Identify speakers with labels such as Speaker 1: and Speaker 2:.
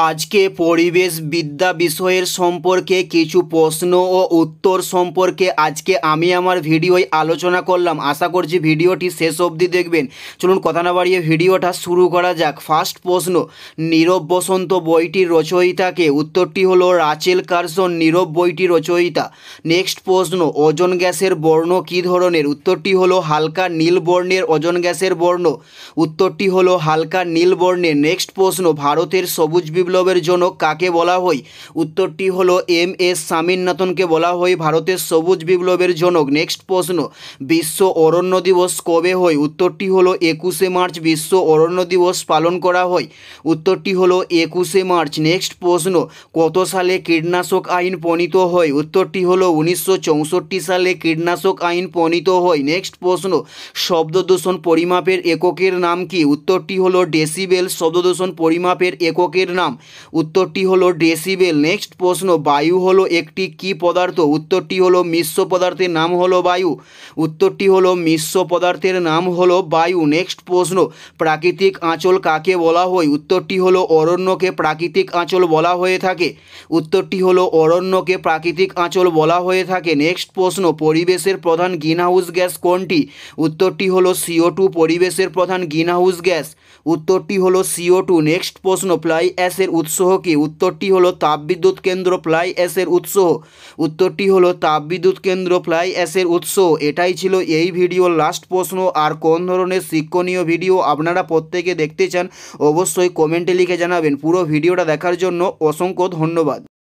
Speaker 1: আজকে পরিবেশ বিদ্যা বিষয়ের সম্পর্কে কিছু প্রশ্ন ও উত্তর সম্পর্কে আজকে আমি আমার ভিডিওয় আলোচনা করলাম। আশা করছি ভিডিওটি শেষ অবধি দেখবেন। চলুন কথা না বাড়িয়ে ভিডিওটা শুরু করা যাক। ফার্স্ট প্রশ্ন, নীরব বসন্ত বইটির রচয়িতাকে? উত্তরটি হলো রাচেল কারসন নীরব বইটির রচয়িতা। নেক্সট প্রশ্ন, ওজোন গ্যাসের বর্ণ কী ধরনের? উত্তরটি হলো হালকা নীল বর্ণের ওজোন গ্যাসের বর্ণ। উত্তরটি হলো হালকা নীল বর্ণের। নেক্সট প্রশ্ন, ভারতের সবুজ বিপ্লবের জনক কাকে বলা হয়? উত্তরটি হলো এম.এস. স্বামীনাথনকে বলা হয় ভারতের সবুজ বিপ্লবের জনক। নেক্সট প্রশ্ন, বিশ্ব অরণ্য দিবস কবে হয়? উত্তরটি হলো 21শে মার্চ বিশ্ব অরণ্য দিবস পালন করা হয়। উত্তরটি হলো 21শে মার্চ। নেক্সট প্রশ্ন, কত সালে কীটনাশক আইন প্রণীত হয়? উত্তরটি হলো 1964 সালে কীটনাশক আইন প্রণীত হয়। নেক্সট প্রশ্ন, শব্দদূষণ পরিমাপের এককের নাম কি? উত্তরটি হলো ডেসিবেল শব্দদূষণ পরিমাপের এককের নাম। উত্তরটি হলো ডেসিবেল। নেক্সট প্রশ্ন, বায়ু হলো একটি কি পদার্থ? উত্তরটি হলো মিশ্র পদার্থের নাম হলো বায়ু। উত্তরটি হলো মিশ্র পদার্থের নাম হলো বায়ু। নেক্সট প্রশ্ন, প্রাকৃতিক আঁচল কাকে বলা হয়? উত্তরটি হলো অরণ্যকে প্রাকৃতিক আঁচল বলা হয়ে থাকে। উত্তরটি হলো অরণ্যকে প্রাকৃতিক আঁচল বলা হয়ে থাকে। নেক্সট প্রশ্ন, পরিবেশের প্রধান গ্রিনহাউস গ্যাস কোনটি? উত্তরটি হলো CO2 পরিবেশের প্রধান গ্রিনহাউস গ্যাস। উত্তরটি হলো CO2। নেক্সট প্রশ্ন, ফ্লাই অ্যাশের উৎস কি? উত্তরটি হলো তাপবিদ্যুৎ কেন্দ্র ফ্লাই অ্যাশের উৎস। উত্তরটি হলো তাপবিদ্যুৎ কেন্দ্র ফ্লাই অ্যাশের উৎস। এটাই ছিল এই ভিডিওর লাস্ট প্রশ্ন। আর কোন ধরনের শিক্ষণীয় ভিডিও আপনারা প্রত্যেকে দেখতে চান অবশ্যই কমেন্টে লিখে জানাবেন। পুরো ভিডিওটা দেখার জন্য অসংখ্য ধন্যবাদ।